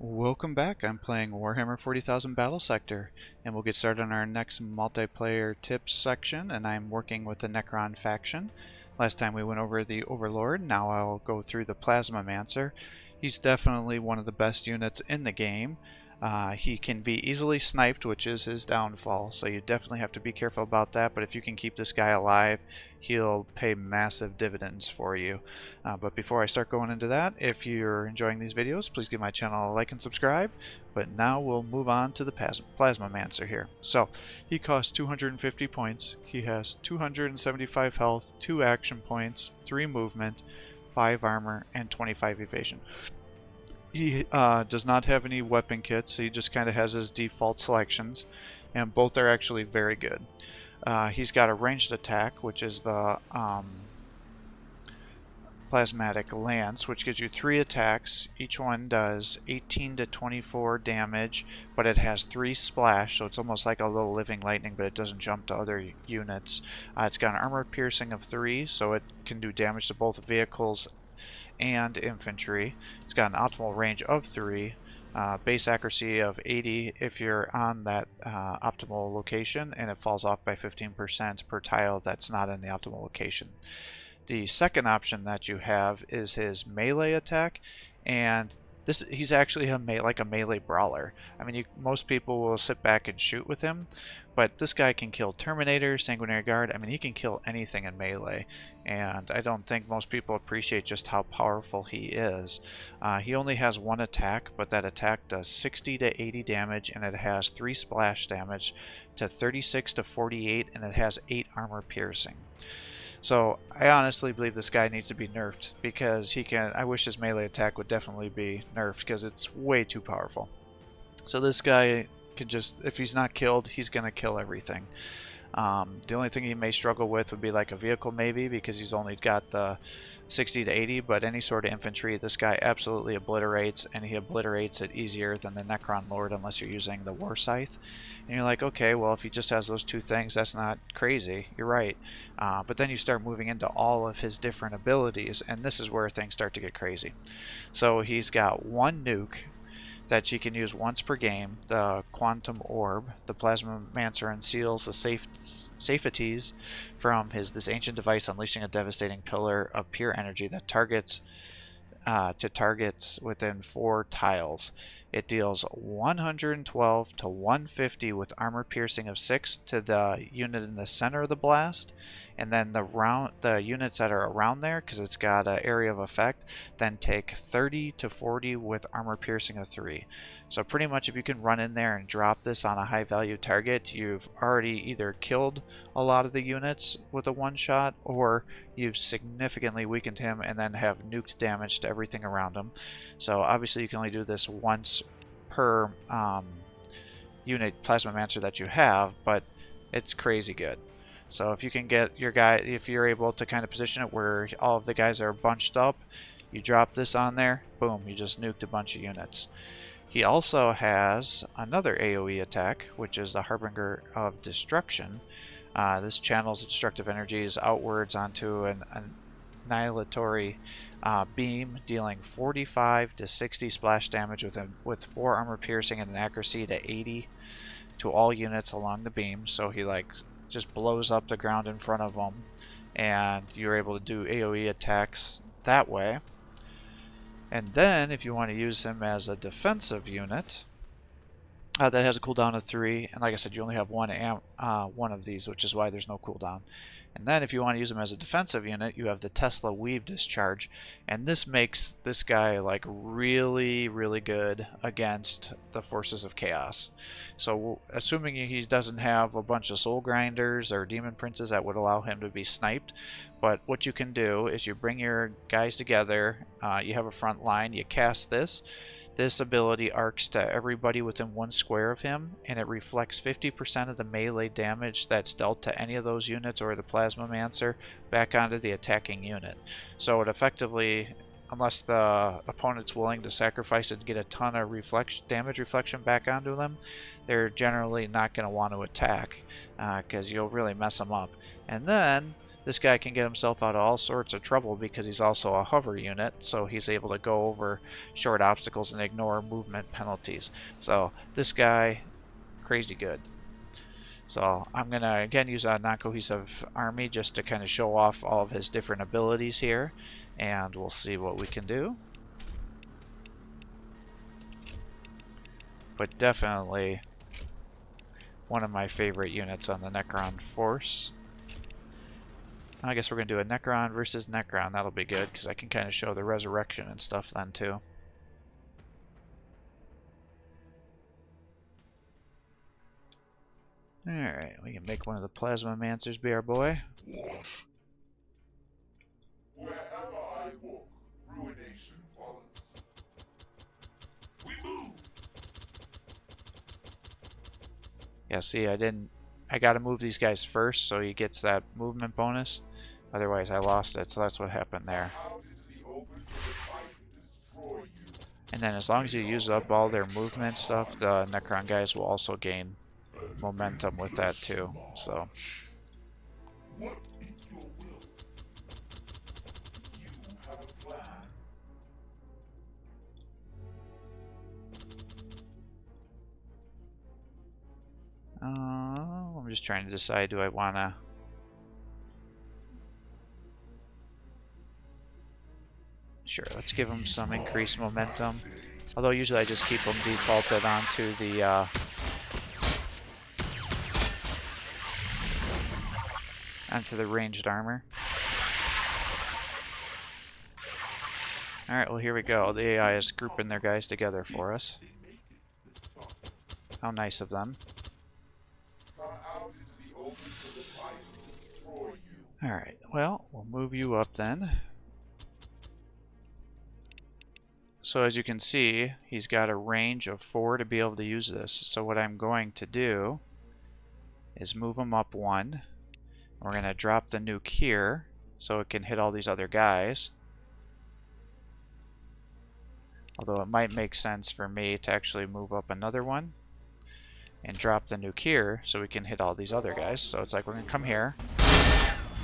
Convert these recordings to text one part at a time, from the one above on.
Welcome back. I'm playing Warhammer 40,000 Battlesector, and we'll get started on our next multiplayer tips section, and I'm working with the Necron faction. Last time we went over the Overlord, now I'll go through the Plasmancer. He's definitely one of the best units in the game. He can be easily sniped, which is his downfall, so you definitely have to be careful about that, but if you can keep this guy alive, he'll pay massive dividends for you. But before I start going into that, if you're enjoying these videos, please give my channel a like and subscribe. But now we'll move on to the Plasmancer here. So, he costs 250 points, he has 275 health, 2 action points, 3 movement, 5 armor, and 25 evasion. He does not have any weapon kits, so he just kind of has his default selections, and both are actually very good. He's got a ranged attack, which is the Plasmatic Lance, which gives you 3 attacks. Each one does 18 to 24 damage, but it has 3 splash, so it's almost like a little living lightning, but it doesn't jump to other units. It's got an armor piercing of 3, so it can do damage to both vehicles and infantry. It's got an optimal range of 3, base accuracy of 80 if you're on that optimal location, and it falls off by 15% per tile that's not in the optimal location. The second option that you have is his melee attack, and he's actually like a melee brawler. I mean, most people will sit back and shoot with him, but this guy can kill Terminator, Sanguinary Guard. I mean, he can kill anything in melee, and I don't think most people appreciate just how powerful he is. He only has 1 attack, but that attack does 60 to 80 damage, and it has 3 splash damage to 36 to 48, and it has 8 armor piercing. So I honestly believe this guy needs to be nerfed, because I wish his melee attack would definitely be nerfed, because it's way too powerful. So this guy can just, if he's not killed, he's gonna kill everything. The only thing he may struggle with would be like a vehicle maybe, because he's only got the 60 to 80, but any sort of infantry this guy absolutely obliterates, and he obliterates it easier than the Necron Lord unless you're using the War Scythe. And you're like, okay, well, if he just has those 2 things, that's not crazy. You're right. But then you start moving into all of his different abilities, and this is where things start to get crazy. So he's got 1 nuke that you can use once per game, the Quantum Orb. The Plasmancer unseals the safeties from this ancient device, unleashing a devastating pillar of pure energy that targets within 4 tiles. It deals 112 to 150 with armor piercing of 6 to the unit in the center of the blast, and then the units that are around there, because it's got an area of effect, then take 30 to 40 with armor piercing of 3. So pretty much if you can run in there and drop this on a high value target, you've already either killed a lot of the units with a 1-shot, or you've significantly weakened him and then have nuked damage to everything around him. So obviously you can only do this once per unit Plasmancer that you have, but it's crazy good. So if you can get your guy, if you're able to kind of position it where all of the guys are bunched up, you drop this on there, boom, you just nuked a bunch of units. He also has another AoE attack, which is the Harbinger of Destruction. This channels destructive energies outwards onto an annihilatory beam, dealing 45 to 60 splash damage with 4 armor piercing and an accuracy to 80 to all units along the beam. So he just blows up the ground in front of them, and you're able to do AoE attacks that way. And then if you want to use him as a defensive unit, that has a cooldown of 3, and like I said, you only have one of these, which is why there's no cooldown. And then if you want to use him as a defensive unit, you have the Tesla Weave Discharge, and this makes this guy like really, really good against the forces of chaos. So assuming he doesn't have a bunch of soul grinders or demon princes that would allow him to be sniped, but what you can do is you bring your guys together, you have a front line, you cast this. This ability arcs to everybody within 1 square of him, and it reflects 50% of the melee damage that's dealt to any of those units or the Plasmancer back onto the attacking unit. So it effectively, unless the opponent's willing to sacrifice it and get a ton of damage reflection back onto them, they're generally not going to want to attack, because you'll really mess them up. And then this guy can get himself out of all sorts of trouble because he's also a hover unit, so he's able to go over short obstacles and ignore movement penalties. So this guy, crazy good. So I'm going to again use a non-cohesive army just to kind of show off all of his different abilities here, and we'll see what we can do. But definitely one of my favorite units on the Necron force. I guess we're going to do a Necron versus Necron. That'll be good because I can kind of show the resurrection and stuff then too. Alright, we can make one of the Plasmamancers be our boy. Wherever I walk, ruination follows. We move! Yeah, see, I gotta move these guys first so he gets that movement bonus. Otherwise I lost it, so that's what happened there. And then as long as you use up all their movement stuff, the Necron guys will also gain momentum with that too. So What is your will? You have a plan. I'm just trying to decide, do I want to... Sure, let's give them some increased momentum. Although usually I just keep them defaulted onto the ranged armor. Alright, well here we go. The AI is grouping their guys together for us. How nice of them. Alright, well, we'll move you up then. So as you can see, he's got a range of 4 to be able to use this. So what I'm going to do is move him up 1. We're going to drop the nuke here so it can hit all these other guys. Although it might make sense for me to actually move up another one and drop the nuke here so we can hit all these other guys. So it's like we're going to come here,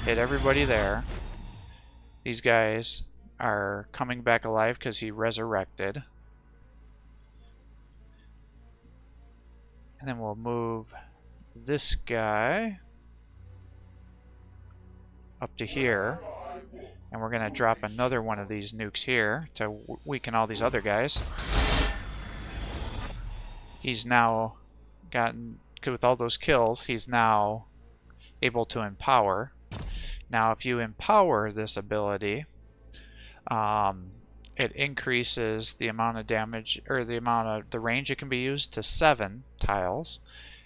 hit everybody there. These guys are coming back alive because he resurrected. And then we'll move this guy up to here. And we're going to drop another one of these nukes here to weaken all these other guys. He's now gotten, with all those kills, he's now able to empower. Now if you empower this ability, it increases the amount of damage, or the amount of the range it can be used to 7 tiles.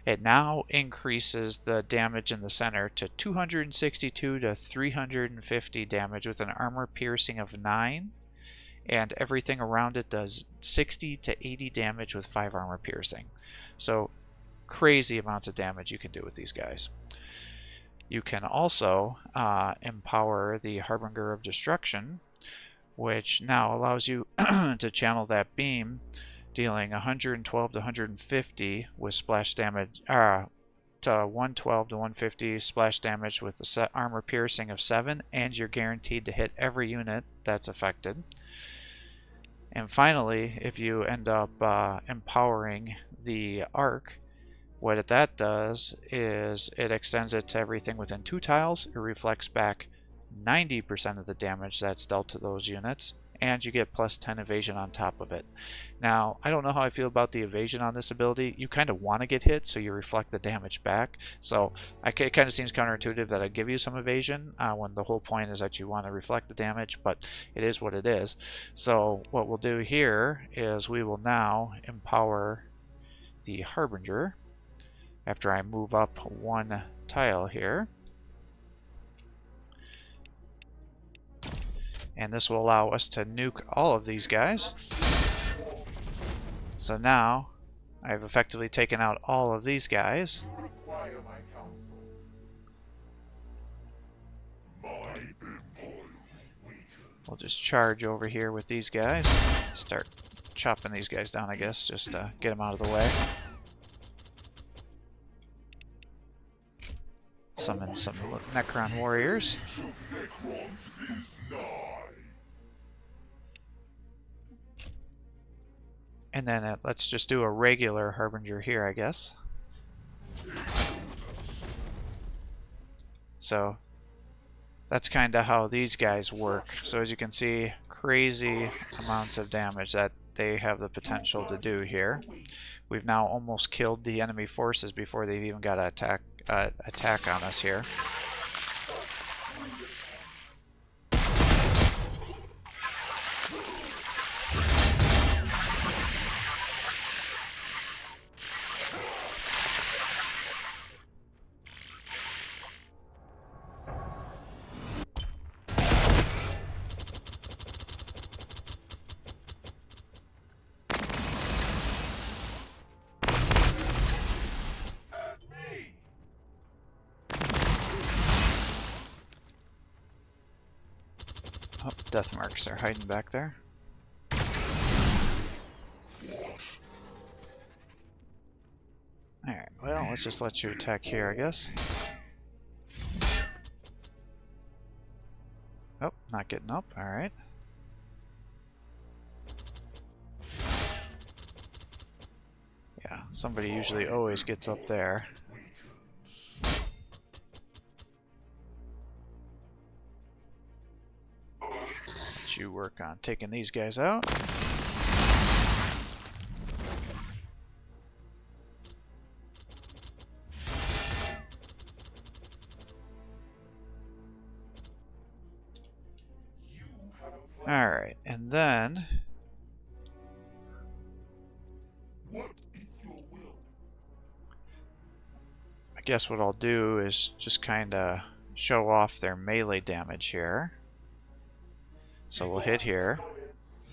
It now increases the damage in the center to 262 to 350 damage with an armor piercing of 9, and everything around it does 60 to 80 damage with 5 armor piercing. So crazy amounts of damage you can do with these guys. You can also empower the Harbinger of Destruction, which now allows you to channel that beam, dealing 112 to 150 with splash damage, to 112 to 150 splash damage with the set armor piercing of 7, and you're guaranteed to hit every unit that's affected. And finally, if you end up empowering the arc, what that does is it extends it to everything within 2 tiles. It reflects back 90% of the damage that's dealt to those units, and you get plus 10 evasion on top of it. Now, I don't know how I feel about the evasion on this ability. You kind of want to get hit so you reflect the damage back. So it kind of seems counterintuitive that I give you some evasion when the whole point is that you want to reflect the damage, but it is what it is. So what we'll do here is we will now empower the Harbinger after I move up 1 tile here. And this will allow us to nuke all of these guys. So now I've effectively taken out all of these guys. We'll just charge over here with these guys. Start chopping these guys down, I guess, just to get them out of the way. summon some Necron warriors. And then let's just do a regular Harbinger here, I guess. So that's kind of how these guys work. So as you can see, crazy amounts of damage that they have the potential to do here. We've now almost killed the enemy forces before they've even got to attack on us here. Oh, death marks are hiding back there. Alright, well, let's just let you attack here, I guess. Oh, not getting up, alright. Yeah, somebody usually always gets up there. Let you work on taking these guys out. Alright, and then What is your will? I guess what I'll do is just kind of show off their melee damage here. So we'll hit here.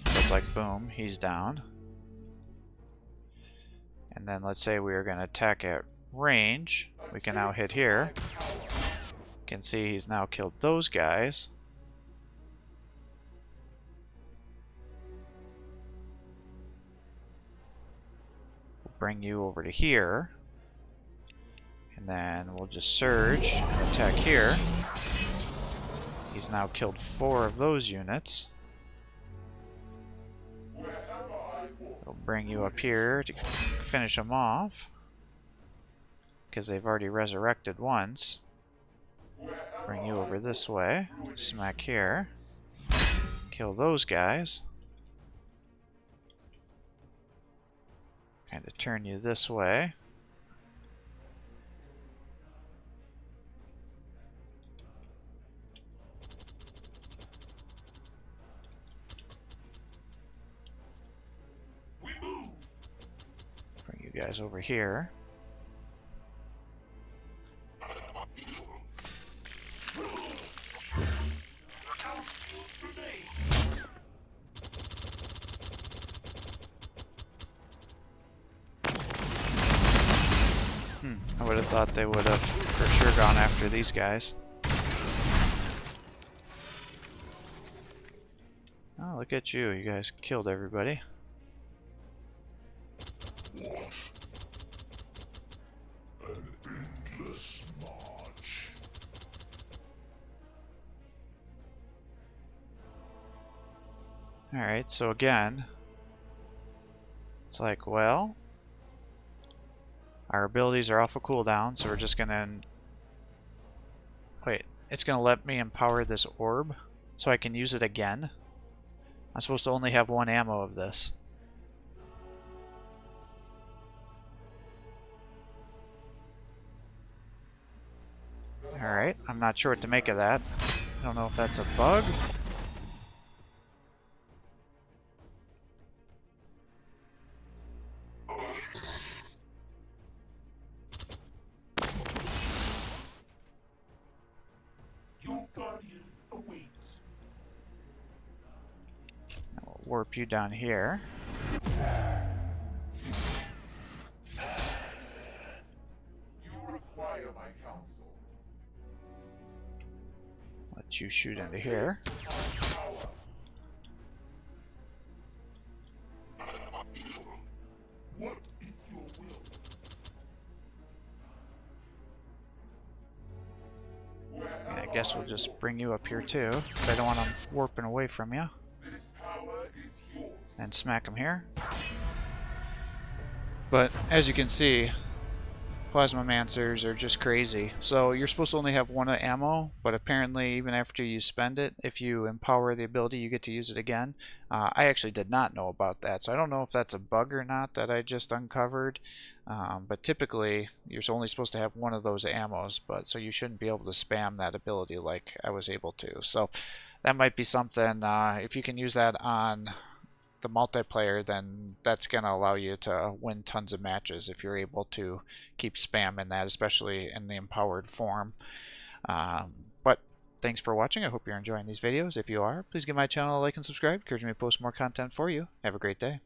So it's like boom, he's down. And then let's say we are going to attack at range. We can now hit here. You can see he's now killed those guys. We'll bring you over to here. And then we'll just surge and attack here. He's now killed 4 of those units. We'll bring you up here to finish them off, because they've already resurrected once. Bring you over this way. Smack here. Kill those guys. Kind of turn you this way. Bring you guys over here. I would have thought they would have for sure gone after these guys. Oh, look at you. You guys killed everybody. Alright, so again, it's like, well, our abilities are off a cooldown, so we're just gonna... Wait, it's gonna let me empower this orb so I can use it again? I'm supposed to only have 1 ammo of this. Alright, I'm not sure what to make of that. I don't know if that's a bug. Warp you down here. You require my counsel. Let you shoot into here. What is your will? guess we'll just bring you up here too, because I don't want them warping away from you. This power is yours. And smack them here. But as you can see, Plasmamancers are just crazy. So you're supposed to only have one ammo, but apparently even after you spend it, if you empower the ability, you get to use it again. I actually did not know about that, so I don't know if that's a bug or not that I just uncovered. But typically, you're only supposed to have one of those ammos, but so you shouldn't be able to spam that ability like I was able to. So that might be something, if you can use that on the multiplayer, then that's going to allow you to win tons of matches if you're able to keep spamming that, especially in the empowered form. But thanks for watching. I hope you're enjoying these videos. If you are, please give my channel a like and subscribe. Encourage me to post more content for you. Have a great day.